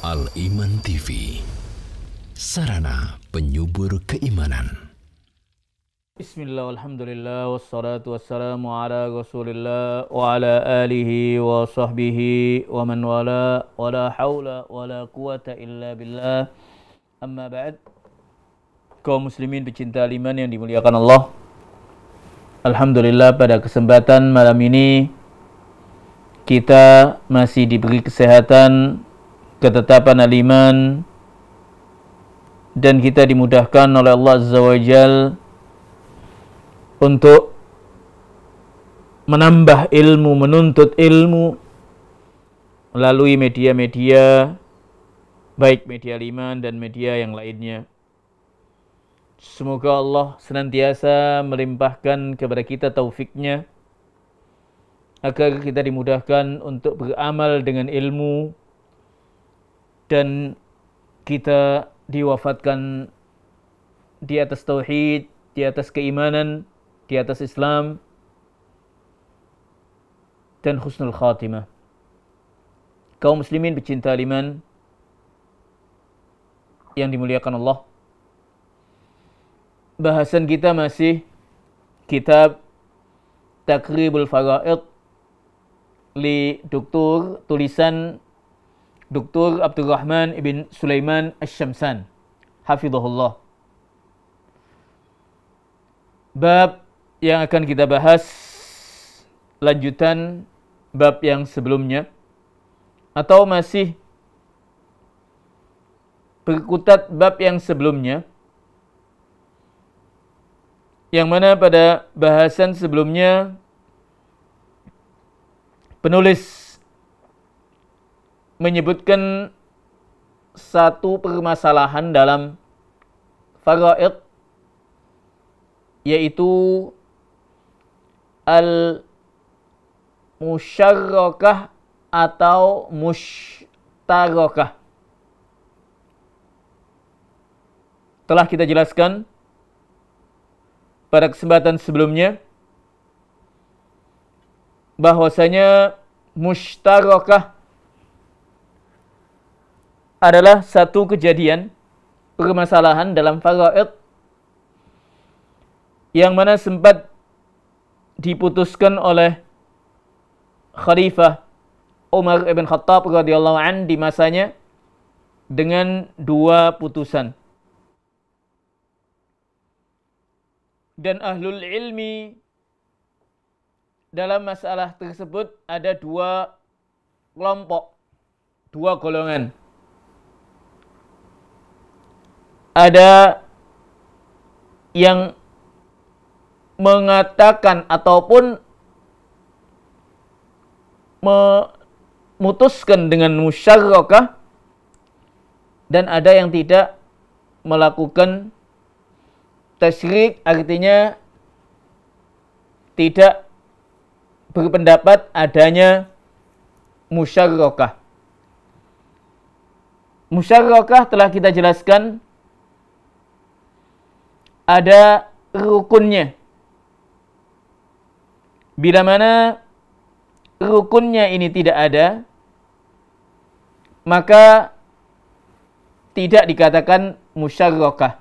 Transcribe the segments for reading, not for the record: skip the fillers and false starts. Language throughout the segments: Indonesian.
Al-Iman TV, sarana penyubur keimanan. Bismillah, alhamdulillah, wassalatu wassalamu ala rasulillah wa ala alihi wa sahbihi wa man wala wa la hawla wa la quwata illa billah. Amma ba'd. Kaum muslimin pecinta iman yang dimuliakan Allah, alhamdulillah pada kesempatan malam ini kita masih diberi kesehatan, ketetapan al-iman, dan kita dimudahkan oleh Allah Azza wa Jal untuk menambah ilmu, menuntut ilmu melalui media-media, baik media al-iman dan media yang lainnya. Semoga Allah senantiasa melimpahkan kepada kita taufiknya agar kita dimudahkan untuk beramal dengan ilmu dan kita diwafatkan di atas tauhid, di atas keimanan, di atas Islam dan husnul khatimah. Kaum muslimin pecinta iman yang dimuliakan Allah, bahasan kita masih kitab Taqribul Fara'id li Dr. tulisan Dr. Abdurrahman ibn Sulaiman Asy-Syamsan, hafizahullah. Bab yang akan kita bahas lanjutan bab yang sebelumnya, atau masih berkutat bab yang sebelumnya, yang mana pada bahasan sebelumnya penulis menyebutkan satu permasalahan dalam faraid, yaitu al-musyarrakah atau mushtarakah. Telah kita jelaskan pada kesempatan sebelumnya bahwasanya mushtarakah adalah satu kejadian, permasalahan dalam faraid yang mana sempat diputuskan oleh Khalifah Umar ibn Khattab radhiyallahu an di masanya dengan dua putusan. Dan ahlul ilmi dalam masalah tersebut ada dua kelompok, dua golongan. Ada yang mengatakan ataupun memutuskan dengan musyarrakah, dan ada yang tidak melakukan tasyrik, artinya tidak berpendapat adanya musyarrakah. Musyarrakah telah kita jelaskan ada rukunnya. Bila mana rukunnya ini tidak ada, maka tidak dikatakan musyarrakah.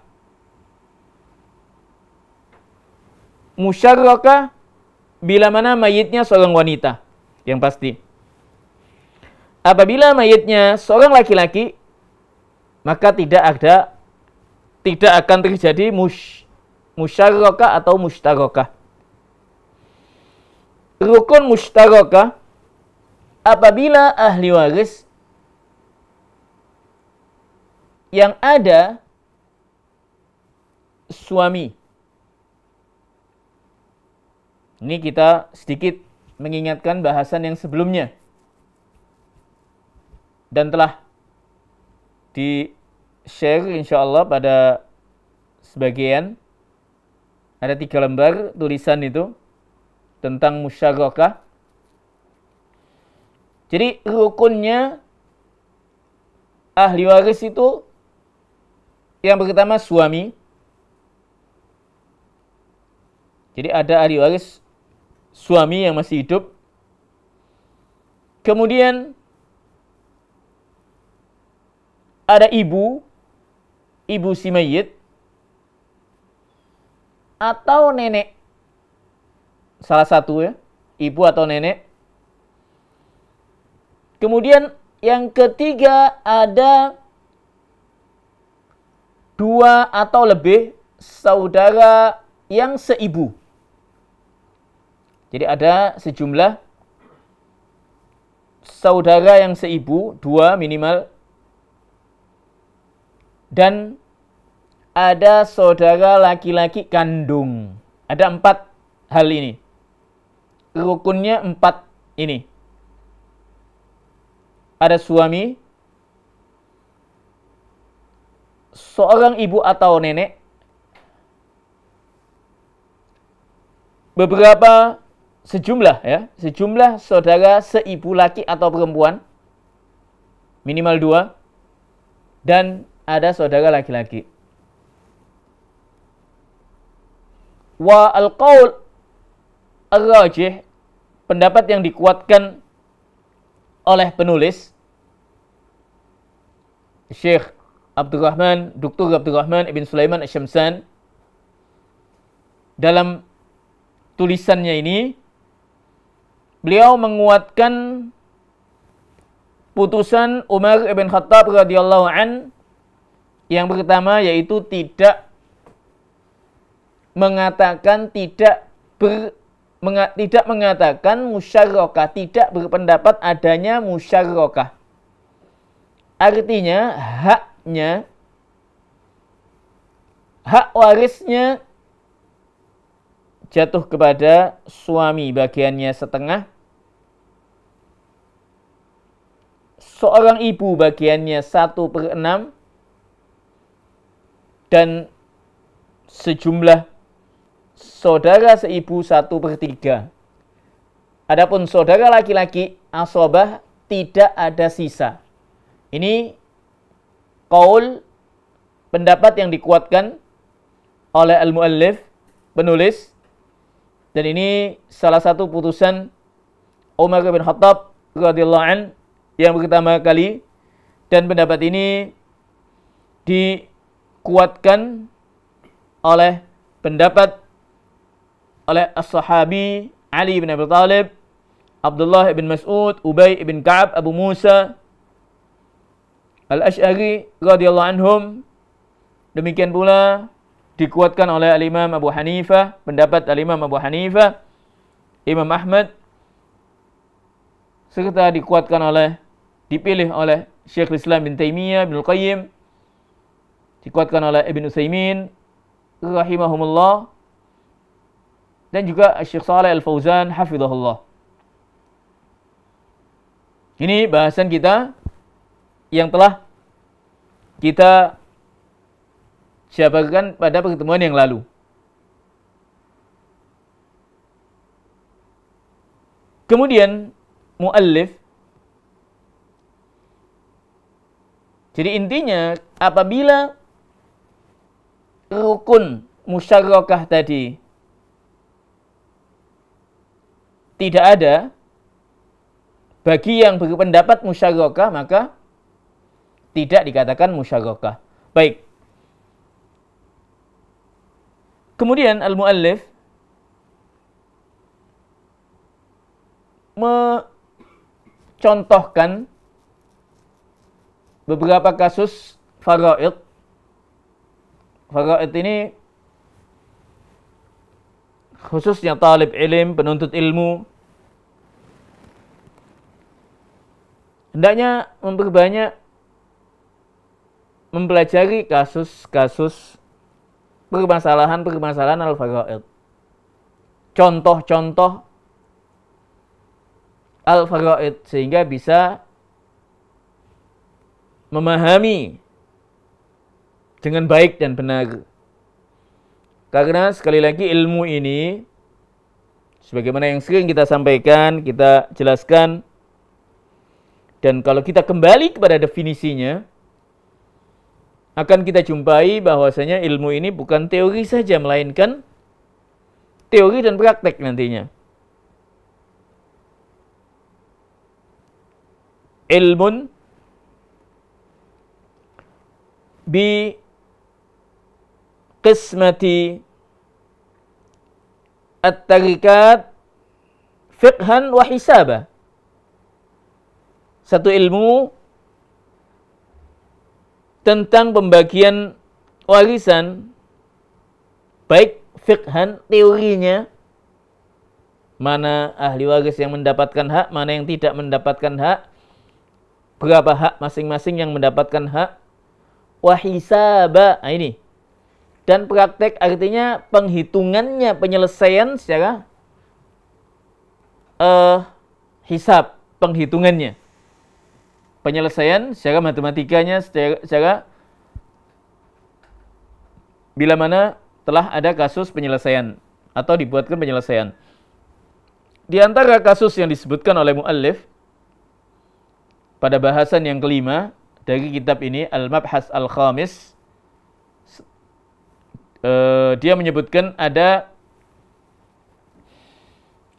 Musyarrakah bila mana mayitnya seorang wanita, yang pasti. Apabila mayitnya seorang laki-laki, maka tidak akan terjadi musyarrakah atau mushtarakah. Rukun mushtarakah apabila ahli waris yang ada suami. Ini kita sedikit mengingatkan bahasan yang sebelumnya dan telah di-share insyaallah pada sebagian. Ada 3 lembar tulisan itu tentang musyarrakah. Jadi rukunnya ahli waris itu yang pertama suami. Jadi ada ahli waris suami yang masih hidup. Kemudian ada ibu si mayit, atau nenek. Salah satu ya, ibu atau nenek. Kemudian yang ketiga ada 2 atau lebih saudara yang seibu. Jadi ada sejumlah saudara yang seibu, 2 minimal. Dan ada saudara laki-laki kandung. Ada 4 hal ini. Rukunnya 4 ini. Ada suami, seorang ibu atau nenek, sejumlah saudara seibu laki atau perempuan, minimal 2, dan ada saudara laki-laki. Wa al-qaul ar-rajih, pendapat yang dikuatkan oleh penulis Syekh Dr. Abdurrahman Ibn Sulaiman Asy-Syamsan dalam tulisannya ini, beliau menguatkan putusan Umar ibn Khattab radhiyallahu an yang pertama, yaitu tidak mengatakan tidak mengatakan musyarrakah, tidak berpendapat adanya musyarrakah. Artinya hak warisnya jatuh kepada suami, bagiannya setengah. Seorang ibu bagiannya 1/6. Dan sejumlah saudara seibu 1/3. Adapun saudara laki-laki asobah tidak ada sisa. Ini qaul, pendapat yang dikuatkan oleh al-muallif, penulis, dan ini salah satu putusan Umar bin Khattab radhiyallahu an yang pertama kali, dan pendapat ini dikuatkan oleh pendapat oleh as-sahabi Ali bin Abi Thalib, Abdullah bin Mas'ud, Ubay bin Ka'ab, Abu Musa Al-Asy'ari radhiyallahu anhum. Demikian pula dikuatkan oleh Al-Imam Abu Hanifah, pendapat Al-Imam Abu Hanifah, Imam Ahmad, serta dipilih oleh Syekhul Islam bin Taimiyah, Ibnu Qayyim, dikuatkan oleh Ibnu Utsaimin rahimahumullah, dan juga Syekh Shalih Al-Fauzan hafizahullah. Ini bahasan kita yang telah kita jabarkan pada pertemuan yang lalu. Kemudian muallif, jadi intinya apabila rukun musyarrakah tadi tidak ada bagi yang berpendapat musyarrakah, maka tidak dikatakan musyarrakah. Baik. Kemudian al-muallif mencontohkan beberapa kasus faraid. Faraid ini khususnya talib ilm, penuntut ilmu, hendaknya memperbanyak mempelajari kasus-kasus permasalahan al-faraid. Contoh-contoh al-faraid sehingga bisa memahami dengan baik dan benar. Karena sekali lagi ilmu ini sebagaimana yang sering kita sampaikan, kita jelaskan, dan kalau kita kembali kepada definisinya, akan kita jumpai bahwasanya ilmu ini bukan teori saja, melainkan teori dan praktek nantinya. Ilmun bi qismati at-tarikat fiqhan wa hisaba. Satu ilmu tentang pembagian warisan, baik fiqhan, teorinya, mana ahli waris yang mendapatkan hak, mana yang tidak mendapatkan hak, berapa hak masing-masing yang mendapatkan hak, wahisaba, nah ini. Dan praktek artinya penghitungannya, penyelesaian secara hisab, penghitungannya. Penyelesaian secara matematikanya, secara bila mana telah ada kasus penyelesaian atau dibuatkan penyelesaian. Di antara kasus yang disebutkan oleh muallif pada bahasan yang kelima dari kitab ini, Al-Mabhas Al-Khamis, dia menyebutkan ada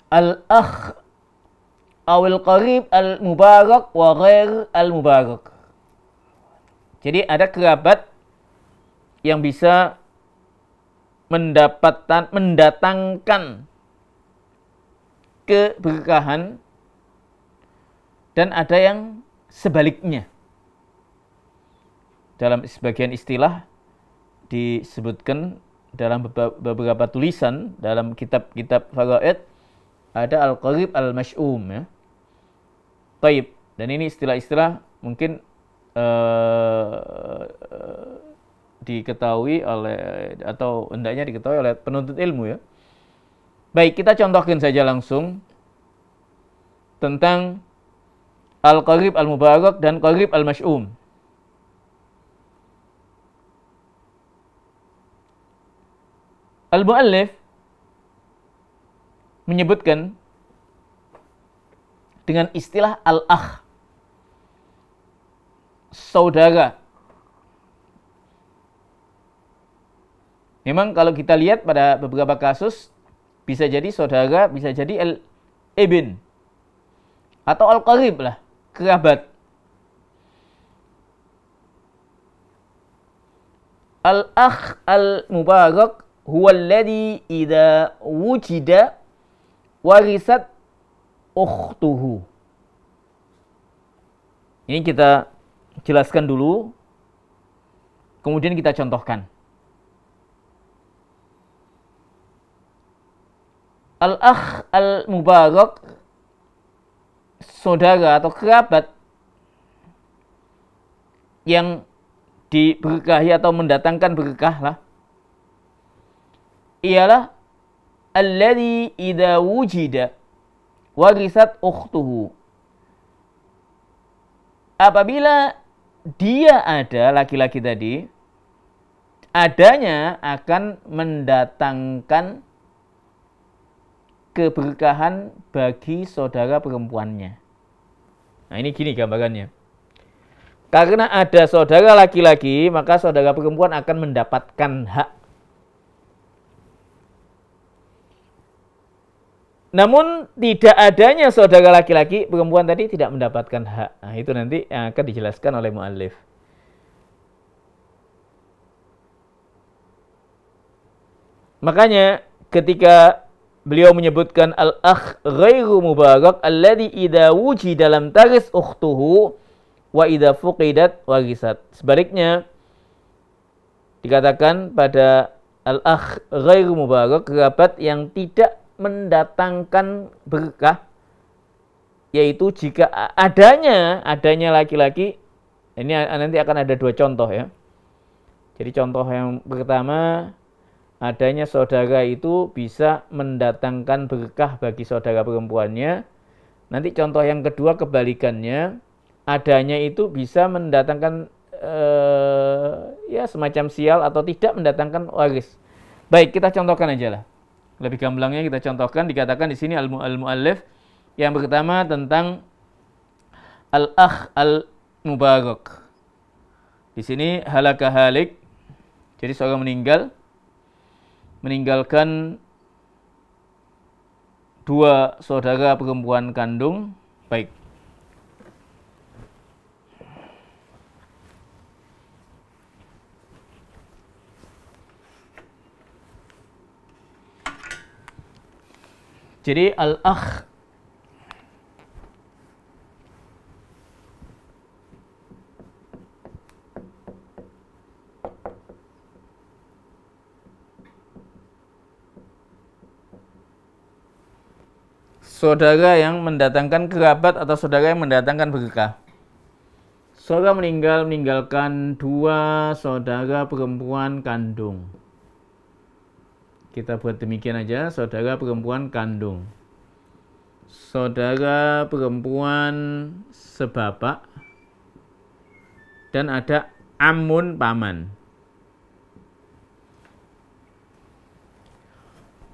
al-akh awil qarib al-mubarak wa ghair al-mubarak. Jadi ada kerabat yang bisa mendatangkan keberkahan dan ada yang sebaliknya. Dalam sebagian istilah disebutkan dalam beberapa tulisan dalam kitab-kitab faraid ada al-qarib al-mash'um, ya. Taib. Dan ini istilah-istilah mungkin diketahui oleh atau hendaknya diketahui oleh penuntut ilmu, ya. Baik, kita contohkan saja langsung tentang al-qarib al-mubarak dan qarib al-mash'um. Al-muallif menyebutkan dengan istilah al-akh, saudara. Memang kalau kita lihat pada beberapa kasus bisa jadi saudara, bisa jadi al-ibn atau al-qarib lah, kerabat. Al-akh al-mubarak huwa alladhi idza wujida warisat ukhtuhu. Ini kita jelaskan dulu, kemudian kita contohkan. Al-akh al-mubarak, saudara atau kerabat yang diberkahi atau mendatangkan berkah lah, ialah alladzi idza wujida warisat ukhtuhu. Apabila dia ada, laki-laki tadi, adanya akan mendatangkan keberkahan bagi saudara perempuannya. Nah, ini gini gambarannya. Karena ada saudara laki-laki, maka saudara perempuan akan mendapatkan hak. Namun tidak adanya saudara laki-laki, perempuan tadi tidak mendapatkan hak. Nah, itu nanti yang akan dijelaskan oleh muallif. Makanya ketika beliau menyebutkan al-akh ghairu mubarak alladhi idza wujida lam taris ukhtuhu wa idza fuqidat warisat. Sebaliknya dikatakan pada al-akh ghairu mubarak, kerabat yang tidak mendatangkan berkah, yaitu jika adanya laki-laki. Ini nanti akan ada dua contoh, ya. Jadi contoh yang pertama, adanya saudara itu bisa mendatangkan berkah bagi saudara perempuannya. Nanti contoh yang kedua kebalikannya, adanya itu bisa mendatangkan ya semacam sial atau tidak mendatangkan waris. Baik, kita contohkan aja lah. Lebih gamblangnya kita contohkan, dikatakan di sini al-muallif yang pertama tentang al-akh al-mubarak. Di sini halaka halik. Jadi seorang meninggalkan dua saudara perempuan kandung. Baik. Jadi al-akh saudara yang mendatangkan kerabat atau saudara yang mendatangkan berkah. Saudara meninggalkan 2 saudara perempuan kandung. Kita buat demikian aja, saudara perempuan kandung. Saudara perempuan sebapak. Dan ada amun paman.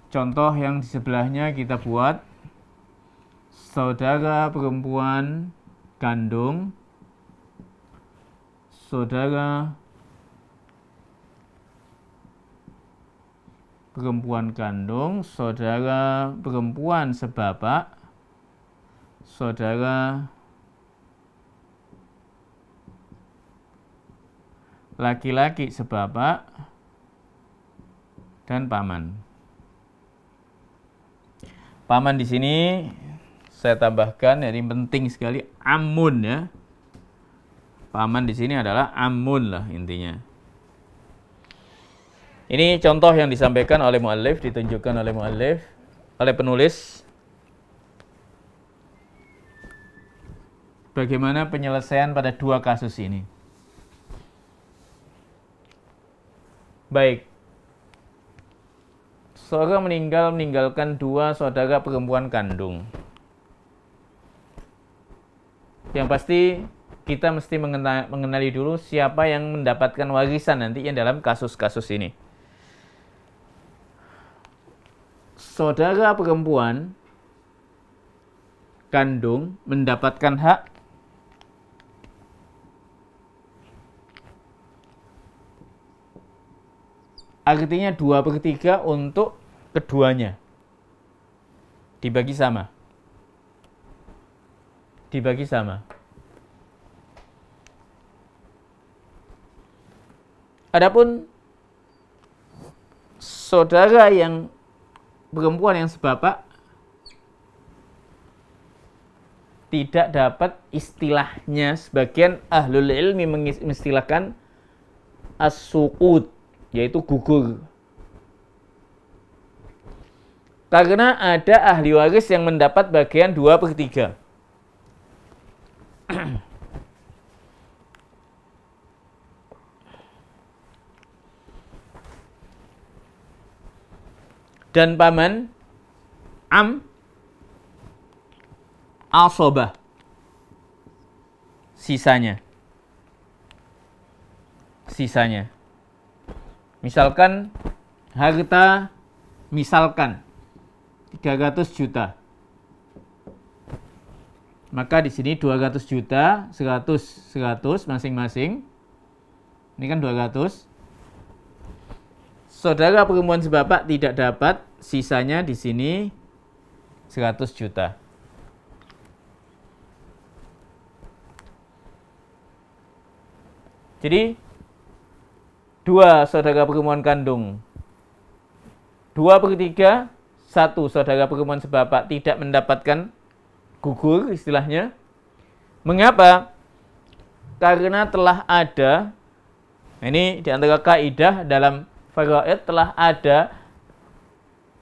Contoh yang di sebelahnya kita buat saudara perempuan kandung, saudara perempuan kandung, saudara perempuan sebapak, saudara laki-laki sebapak, dan paman. Paman di sini saya tambahkan, jadi penting sekali amun ya. Paman di sini adalah amun lah intinya. Ini contoh yang disampaikan oleh muallif, ditunjukkan oleh muallif, oleh penulis. Bagaimana penyelesaian pada 2 kasus ini? Baik. Seorang meninggalkan 2 saudara perempuan kandung. Yang pasti kita mesti mengenali dulu siapa yang mendapatkan warisan nantinya dalam kasus-kasus ini. Saudara perempuan kandung mendapatkan hak artinya 2/3 untuk keduanya. Dibagi sama. Dibagi sama. Adapun saudara yang perempuan yang sebapak tidak dapat, istilahnya sebagian ahlul ilmi mengistilahkan as-suqut, yaitu gugur. Karena ada ahli waris yang mendapat bagian 2/3. Dan paman asobah sisanya. Misalkan harta 300 juta. Maka di sini 200 juta, 100 masing-masing. Ini kan 200. Saudara perempuan sebapak tidak dapat, sisanya di sini 100 juta. Jadi 2 saudara perempuan kandung, 2/3, 1 saudara perempuan sebapak tidak mendapatkan, gugur istilahnya. Mengapa? Karena telah ada, ini di antara kaidah dalam faraid, telah ada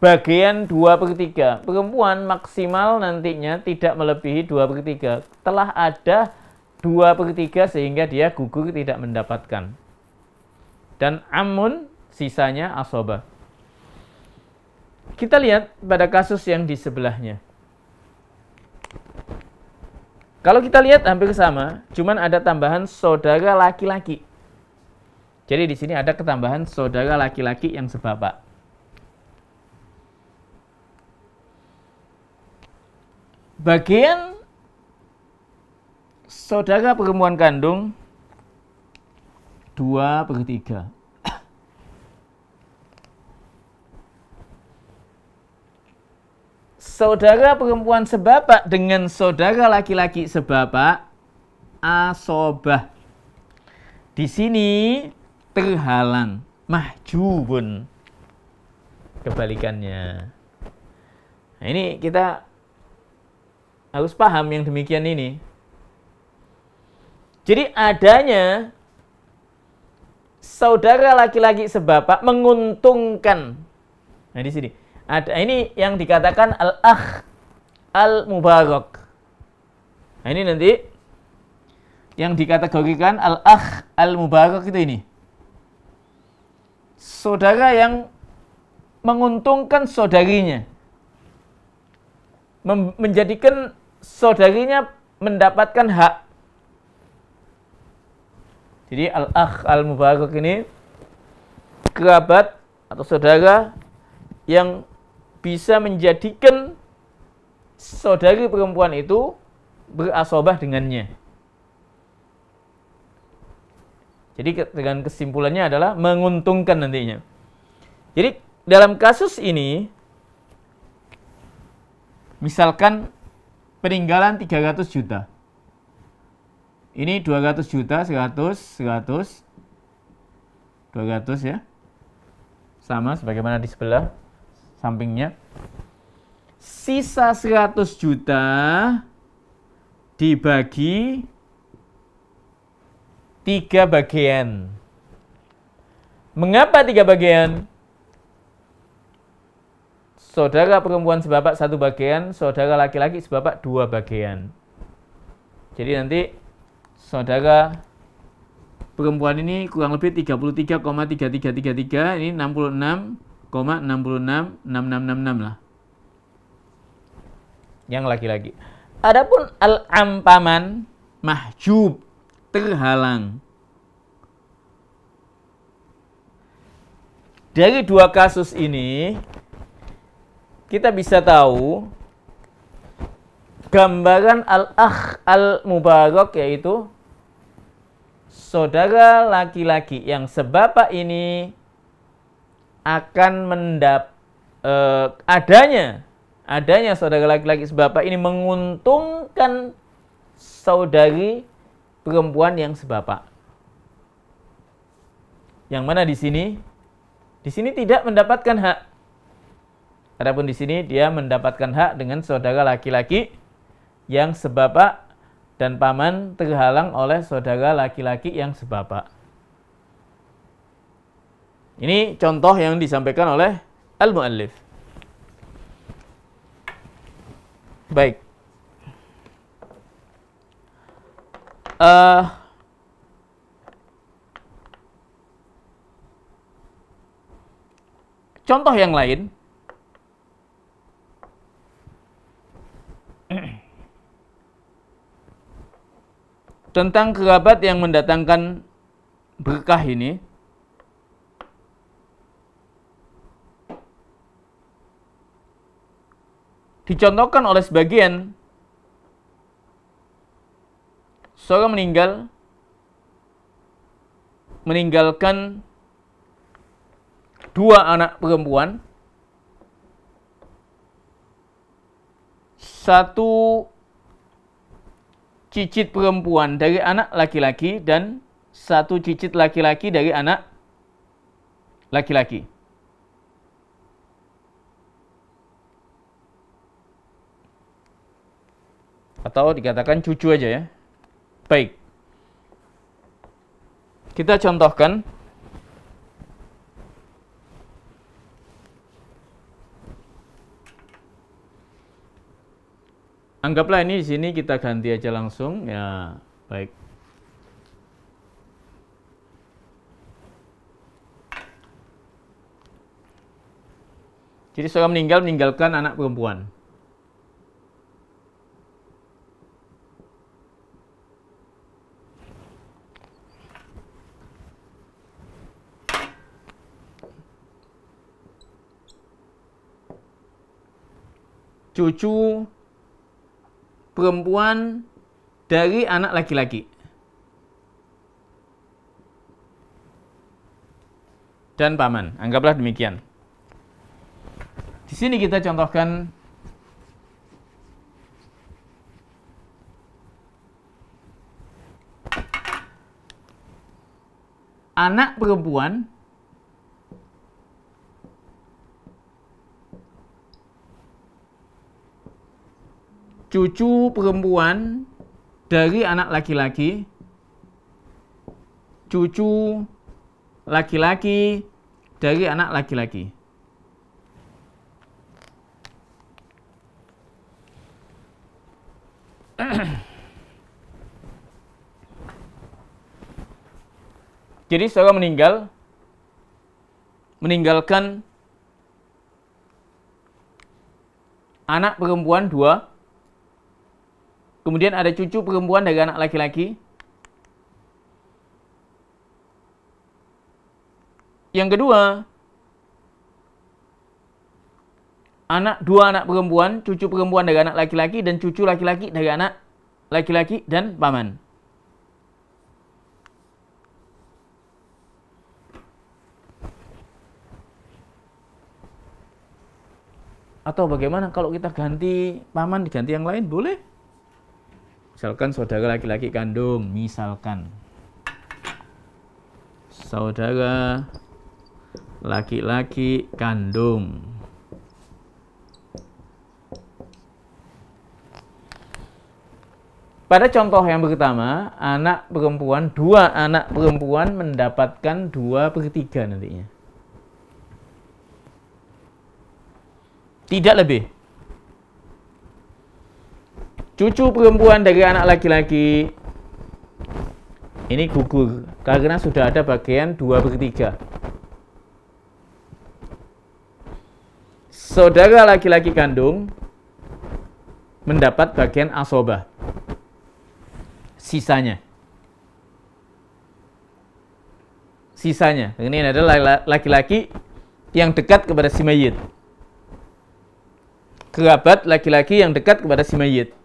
bagian 2/3. Perempuan maksimal nantinya tidak melebihi 2/3. Telah ada 2/3 sehingga dia gugur tidak mendapatkan. Dan amun sisanya asobah. Kita lihat pada kasus yang di sebelahnya. Kalau kita lihat hampir sama, cuman ada tambahan saudara laki-laki. Jadi di sini ada ketambahan saudara laki-laki yang sebapak. Bagian saudara perempuan kandung 2/3. Saudara perempuan sebapak dengan saudara laki-laki sebapak asobah. Di sini terhalang, mahjubun. Kebalikannya. Nah, ini kita harus paham yang demikian ini. Jadi adanya saudara laki-laki sebapak menguntungkan. Nah, di sini ada ini yang dikatakan al-akh al-mubarak. Nah, ini nanti yang dikategorikan al-akh al-mubarak itu ini. Saudara yang menguntungkan saudarinya. Menjadikan saudarinya mendapatkan hak. Jadi al-akh al-mubarak ini kerabat atau saudara yang bisa menjadikan saudari perempuan itu berasobah dengannya. Jadi dengan kesimpulannya adalah menguntungkan nantinya. Jadi dalam kasus ini, misalkan peninggalan 300 juta. Ini 200 juta, 100, 200 ya. Sama sebagaimana di sebelah sampingnya. Sisa 100 juta dibagi 3 bagian. Mengapa 3 bagian? Saudara perempuan sebapak 1 bagian, saudara laki-laki sebapak 2 bagian. Jadi nanti saudara perempuan ini kurang lebih 33,3333, ini 66,666666 lah. Yang laki-laki. Adapun al-ampaman mahjub, terhalang. Dari 2 kasus ini kita bisa tahu gambaran al-akh al-mubarak, yaitu saudara laki-laki yang sebapak ini akan adanya saudara laki-laki sebapak ini menguntungkan saudari perempuan yang sebapak. Yang mana di sini tidak mendapatkan hak. Adapun di sini dia mendapatkan hak dengan saudara laki-laki yang sebapak dan paman terhalang oleh saudara laki-laki yang sebapak. Ini contoh yang disampaikan oleh al-muallif. Baik. Contoh yang lain. Tentang kerabat yang mendatangkan berkah ini. Dicontohkan oleh sebagian, seorang meninggalkan 2 anak perempuan, 1 cicit perempuan dari anak laki-laki dan 1 cicit laki-laki dari anak laki-laki. Atau dikatakan cucu aja ya. Baik. Kita contohkan. Anggaplah ini di sini kita ganti aja langsung ya. Baik. Jadi seorang meninggalkan anak perempuan. Cucu perempuan dari anak laki-laki. Dan paman. Anggaplah demikian. Di sini kita contohkan anak perempuan cucu perempuan dari anak laki-laki, cucu laki-laki dari anak laki-laki. Jadi seorang meninggalkan anak perempuan 2, kemudian ada cucu perempuan dari anak laki-laki. Yang kedua, 2 anak perempuan, cucu perempuan dari anak laki-laki, dan cucu laki-laki dari anak laki-laki dan paman. Atau bagaimana kalau kita ganti paman diganti yang lain? Boleh. Misalkan saudara laki-laki kandung, misalkan. Saudara laki-laki kandung. Pada contoh yang pertama, 2 anak perempuan mendapatkan 2/3 nantinya. Tidak lebih. Cucu perempuan dari anak laki-laki ini gugur karena sudah ada bagian 2/3. Saudara laki-laki kandung mendapat bagian asobah. Sisanya. Ini adalah laki-laki yang dekat kepada si mayit. Kerabat laki-laki yang dekat kepada si mayit.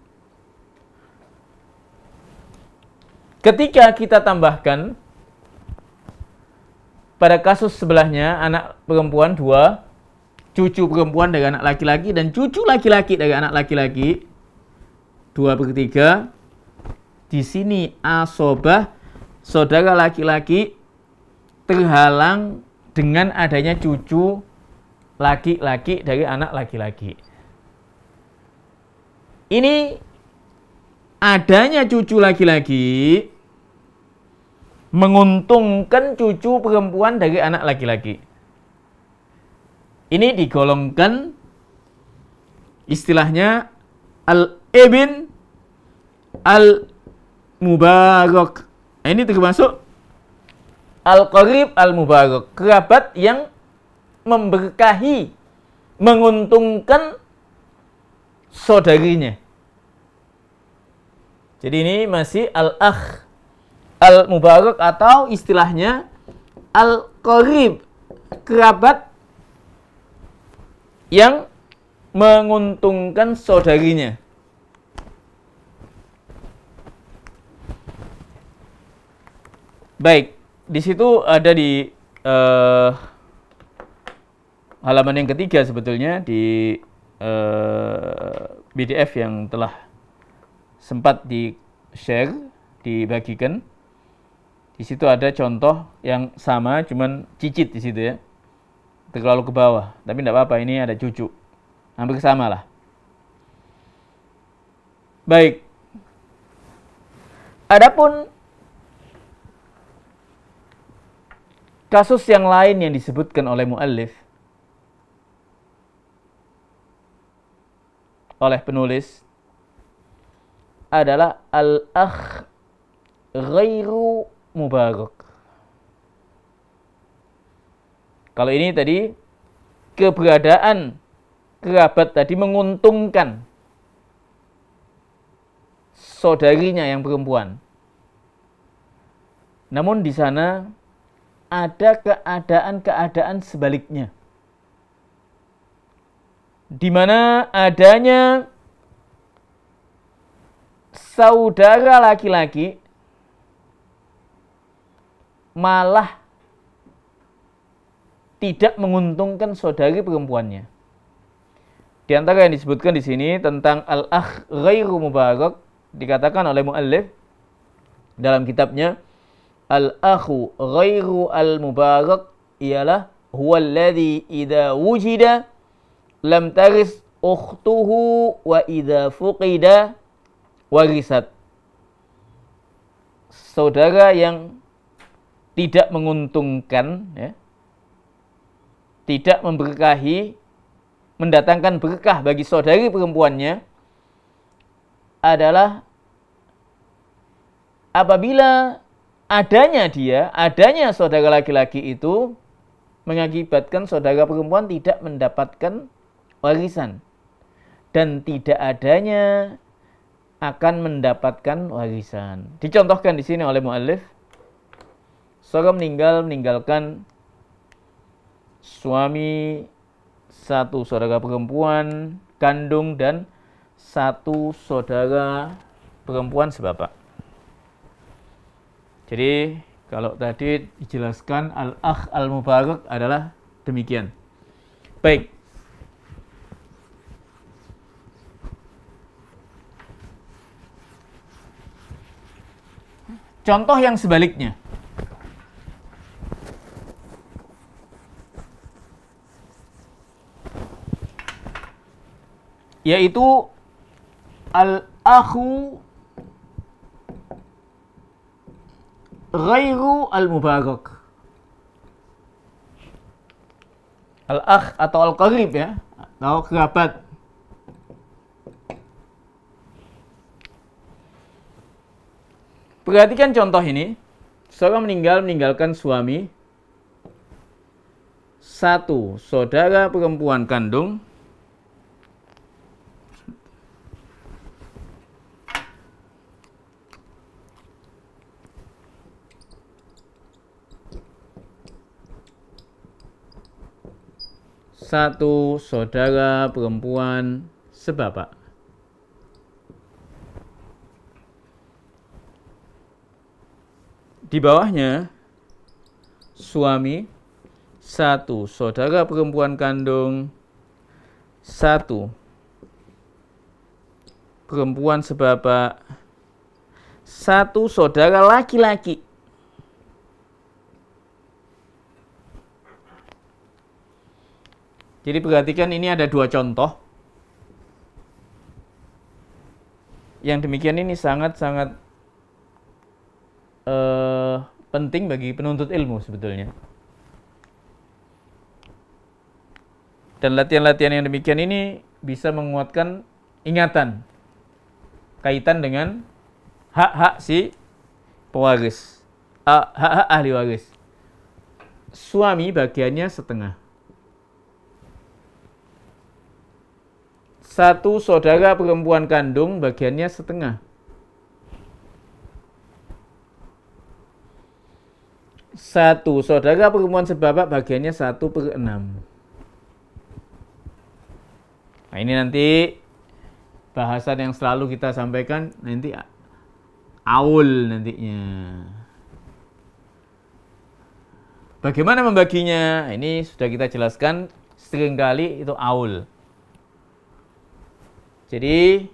Ketika kita tambahkan pada kasus sebelahnya, anak perempuan 2, cucu perempuan dari anak laki-laki, dan cucu laki-laki dari anak laki-laki 2/3. Di sini asobah, saudara laki-laki terhalang dengan adanya cucu laki-laki dari anak laki-laki. Ini adanya cucu laki-laki menguntungkan cucu perempuan dari anak laki-laki. Ini digolongkan istilahnya al-ibn al-mubarak. Ini termasuk al-qarib al-mubarak, kerabat yang memberkahi, menguntungkan saudarinya. Jadi ini masih al-akh al-mubarak atau istilahnya al-qarib, kerabat yang menguntungkan saudarinya. Baik, di situ ada di halaman yang ketiga sebetulnya di PDF yang telah sempat di-share, dibagikan. Di situ ada contoh yang sama, cuman cicit di situ ya. Terlalu ke bawah, tapi tidak apa-apa, ini ada cucu. Hampir sama lah. Baik. Adapun kasus yang lain yang disebutkan oleh muallif, oleh penulis, adalah al-akh ghairu mubarak. Kalau ini tadi keberadaan kerabat tadi menguntungkan saudarinya yang perempuan. Namun di sana ada keadaan-keadaan sebaliknya, di mana adanya saudara laki-laki malah tidak menguntungkan saudari perempuannya. Di antara yang disebutkan di sini tentang al-akh ghairu mubarak, dikatakan oleh muallif dalam kitabnya, al-akhu ghairu al-mubarak ialah huwa alladhi idza wujida lam taris ukhtuhu wa idza fuqida warisat. Saudara yang tidak menguntungkan, ya, tidak memberkahi, mendatangkan berkah bagi saudari perempuannya adalah apabila adanya saudara laki-laki itu mengakibatkan saudara perempuan tidak mendapatkan warisan, dan tidak adanya akan mendapatkan warisan. Dicontohkan di sini oleh muallif, seorang meninggalkan suami, satu saudara perempuan kandung, dan satu saudara perempuan sebapak. Jadi kalau tadi dijelaskan al-akh al-mubarak adalah demikian. Baik. Contoh yang sebaliknya. Yaitu al-akhu ghairu al-mubarak. Al-akh atau al-qarib, ya, atau kerabat. Perhatikan contoh ini. Seorang meninggalkan suami, satu saudara perempuan kandung, satu saudara perempuan sebapak. Di bawahnya, suami, satu saudara perempuan kandung, satu perempuan sebapak, satu saudara laki-laki. Jadi perhatikan, ini ada dua contoh. Yang demikian ini sangat-sangat penting bagi penuntut ilmu sebetulnya. Dan latihan-latihan yang demikian ini bisa menguatkan ingatan kaitan dengan hak-hak si pewaris, hak-hak ahli waris. Suami bagiannya setengah. Satu saudara perempuan kandung bagiannya setengah. Satu saudara perempuan sebapak bagiannya 1/6. Nah, ini nanti bahasan yang selalu kita sampaikan nanti aul nantinya. Bagaimana membaginya? Ini sudah kita jelaskan seringkali, itu aul. Jadi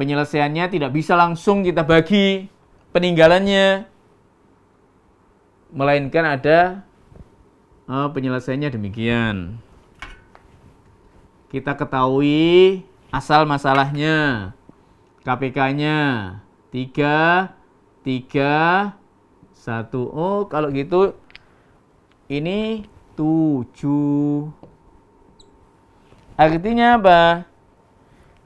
penyelesaiannya tidak bisa langsung kita bagi peninggalannya, melainkan ada penyelesaiannya demikian. Kita ketahui asal masalahnya, KPK-nya 3, 3, 1. Oh, kalau gitu ini 7. Artinya apa?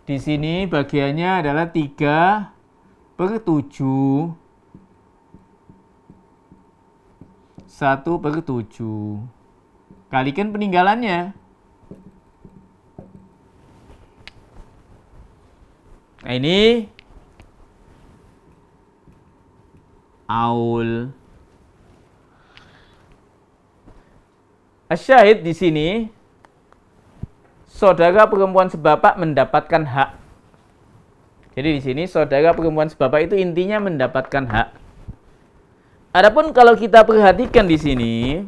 Di sini bagiannya adalah 3/7. 1/7. Kalikan peninggalannya. Nah, ini aul. Asyahid di sini, saudara perempuan sebapak mendapatkan hak. Jadi di sini saudara perempuan sebapak itu intinya mendapatkan hak. Adapun kalau kita perhatikan di sini,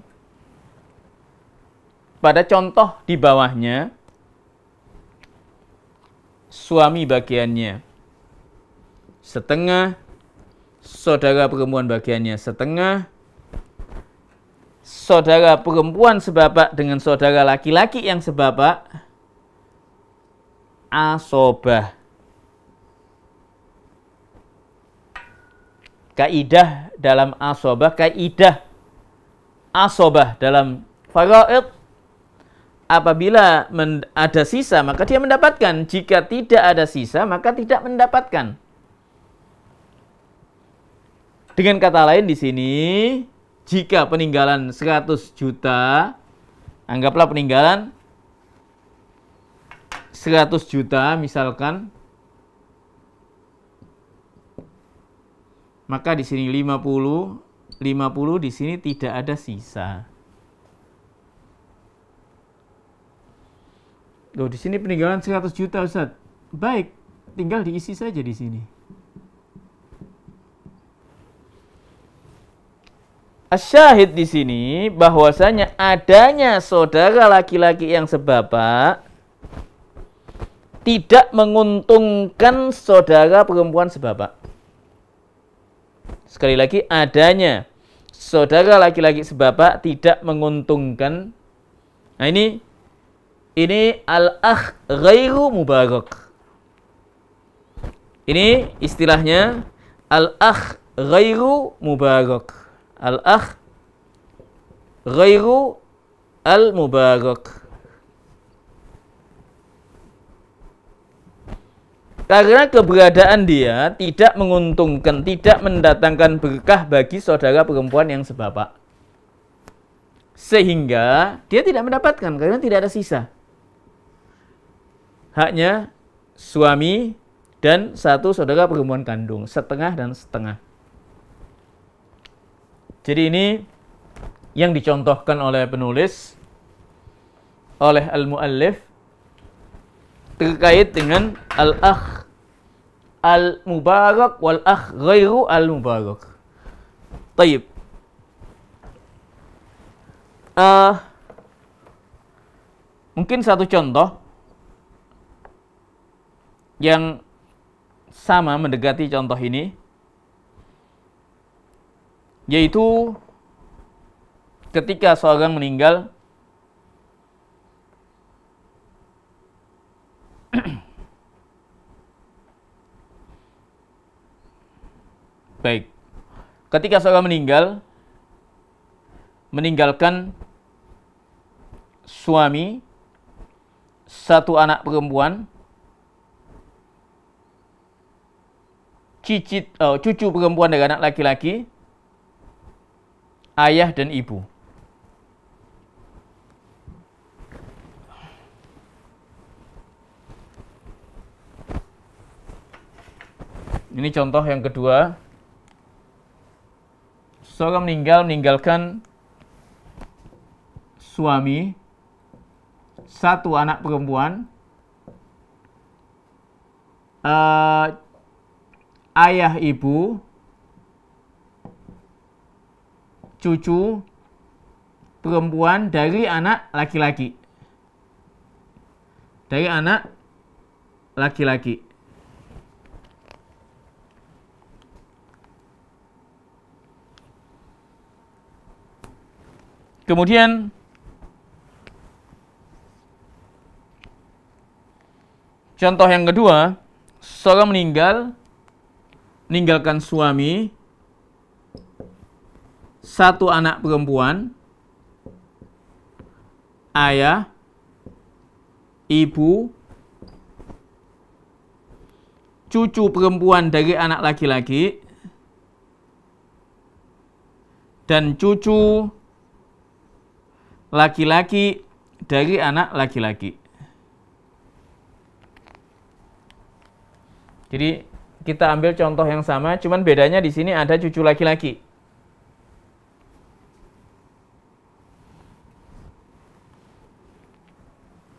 pada contoh di bawahnya, suami bagiannya setengah, saudara perempuan bagiannya setengah, saudara perempuan sebapak dengan saudara laki-laki yang sebapak asobah. Kaidah dalam asobah, kaidah asobah dalam faraid, apabila ada sisa maka dia mendapatkan, jika tidak ada sisa maka tidak mendapatkan. Dengan kata lain di sini, jika peninggalan 100 juta, anggaplah peninggalan 100 juta misalkan, maka di sini 50 di sini tidak ada sisa. Loh, di sini peninggalan 100 juta, Ustaz. Baik, tinggal diisi saja di sini. Asyahid di sini bahwasanya adanya saudara laki-laki yang sebapak tidak menguntungkan saudara perempuan sebapak. Sekali lagi, adanya saudara laki-laki sebapak tidak menguntungkan. Nah, ini al-akh ghairu mubarak. Ini istilahnya al-akh ghairu mubarak. Al-akh ghairu al-mubarak. Karena keberadaan dia tidak menguntungkan, tidak mendatangkan berkah bagi saudara perempuan yang sebapak. Sehingga dia tidak mendapatkan karena tidak ada sisa. Haknya suami dan satu saudara perempuan kandung, setengah dan setengah. Jadi ini yang dicontohkan oleh penulis, oleh al-muallif, terkait dengan al-akh al-mubarak wal-akh ghairu al-mubarak. Taib. Mungkin satu contoh yang sama mendekati contoh ini, yaitu ketika seorang meninggal baik, ketika seorang meninggalkan suami, satu anak perempuan, cucu perempuan dari anak laki-laki, ayah dan ibu. Ini contoh yang kedua. Seorang meninggalkan suami, satu anak perempuan, ayah ibu, cucu perempuan dari anak laki-laki. Dari anak laki-laki. Kemudian contoh yang kedua, seorang meninggalkan suami, satu anak perempuan, ayah, ibu, cucu perempuan dari anak laki-laki, dan cucu laki-laki dari anak laki-laki. Jadi kita ambil contoh yang sama, cuman bedanya di sini ada cucu laki-laki.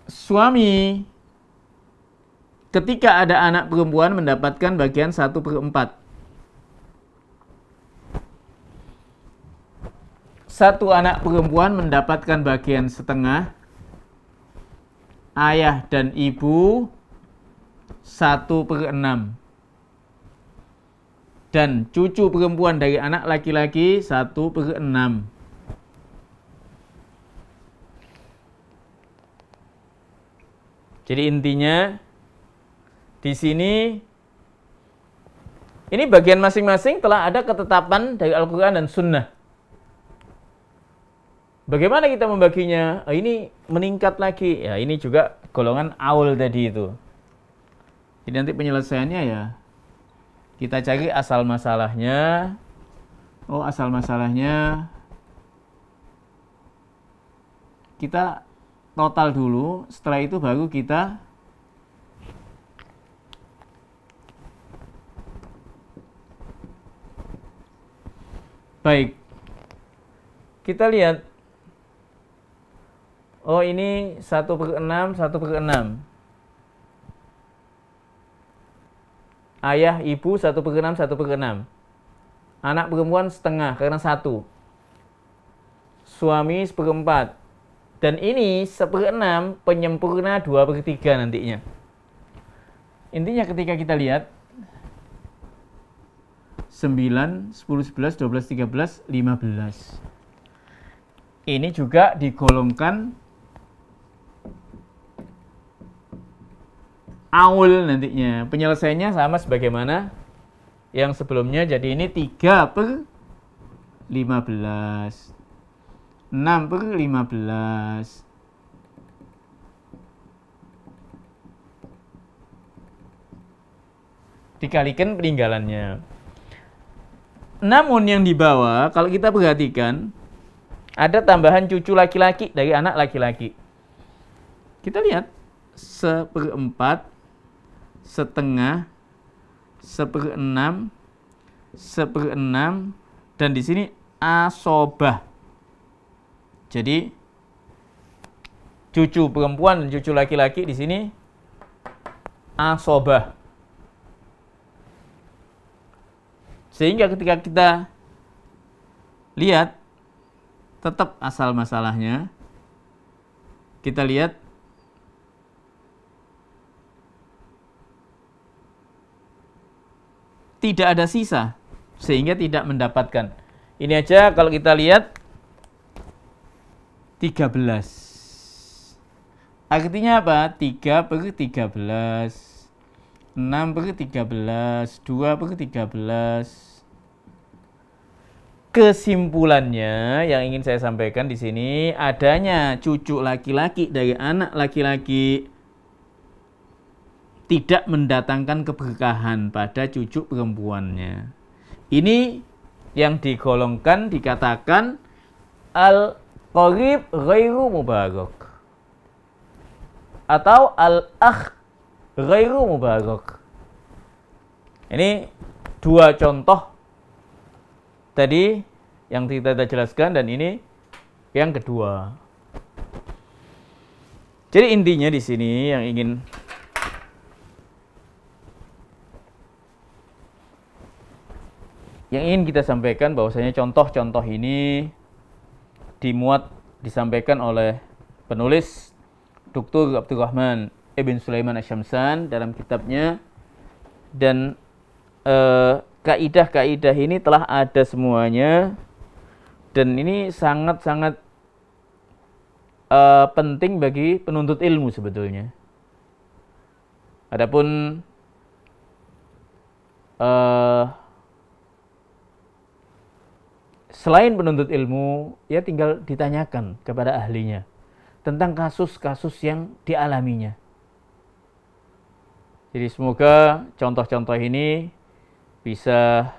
Suami ketika ada anak perempuan mendapatkan bagian 1/4. Satu anak perempuan mendapatkan bagian setengah, ayah dan ibu 1/6, dan cucu perempuan dari anak laki-laki 1/6. Jadi intinya di sini ini bagian masing-masing telah ada ketetapan dari Al-Quran dan Sunnah. Bagaimana kita membaginya? Ini meningkat lagi. Ya, ini juga golongan aul tadi itu. Jadi nanti penyelesaiannya ya kita cari asal masalahnya. Oh, asal masalahnya kita total dulu. Setelah itu baru kita baik. Kita lihat. Oh, ini 1/6, 1/6. Ayah, ibu 1/6, 1/6. Anak perempuan setengah karena 1. Suami 1/4. Dan ini 1/6 penyempurna 2/3 nantinya. Intinya ketika kita lihat 9, 10, 11, 12, 13, 15. Ini juga digolongkan aul nantinya. Penyelesaiannya sama sebagaimana yang sebelumnya. Jadi ini 3/15. 6/15. Dikalikan peninggalannya. Namun yang di bawah, kalau kita perhatikan, ada tambahan cucu laki-laki dari anak laki-laki. Kita lihat 1/4, setengah, 1/6, 1/6, dan di sini asobah. Jadi cucu perempuan dan cucu laki-laki di sini asobah. Sehingga ketika kita lihat tetap asal masalahnya, kita lihat tidak ada sisa, sehingga tidak mendapatkan. Ini aja kalau kita lihat 13. Artinya apa? 3/13, 6/13, 2/13. Kesimpulannya yang ingin saya sampaikan di sini, adanya cucu laki-laki dari anak laki-laki tidak mendatangkan keberkahan pada cucu perempuannya. Ini yang digolongkan, dikatakan al-qarib ghairu mubarak atau al-akh ghairu mubarak. Ini dua contoh tadi yang kita jelaskan, dan ini yang kedua. Jadi intinya di sini yang ingin kita sampaikan bahwasanya contoh-contoh ini disampaikan oleh penulis Dr. Abdurrahman Ibn Sulaiman Asy-Syamsan dalam kitabnya, dan kaidah-kaidah ini telah ada semuanya, dan ini sangat-sangat penting bagi penuntut ilmu sebetulnya. Adapun selain penuntut ilmu, ya tinggal ditanyakan kepada ahlinya tentang kasus-kasus yang dialaminya. Jadi semoga contoh-contoh ini bisa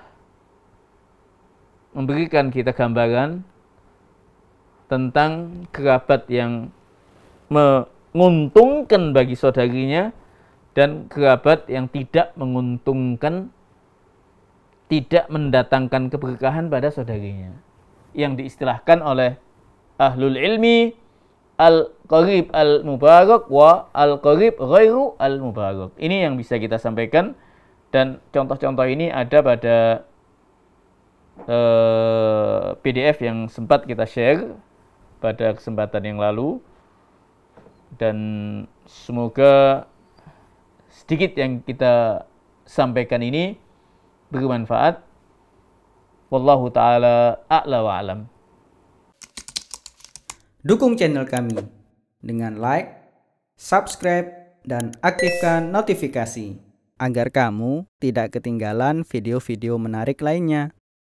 memberikan kita gambaran tentang kerabat yang menguntungkan bagi saudarinya dan kerabat yang tidak menguntungkan, tidak mendatangkan keberkahan pada saudarinya, yang diistilahkan oleh ahlul ilmi al-qarib al-mubarak wa al-qarib ghairu al-mubarak. Ini yang bisa kita sampaikan, dan contoh-contoh ini ada pada PDF yang sempat kita share pada kesempatan yang lalu, dan semoga sedikit yang kita sampaikan ini bermanfaat. Wallahu ta'ala a'la wa alam. Dukung channel kami dengan like, subscribe, dan aktifkan notifikasi. agar kamu tidak ketinggalan video-video menarik lainnya.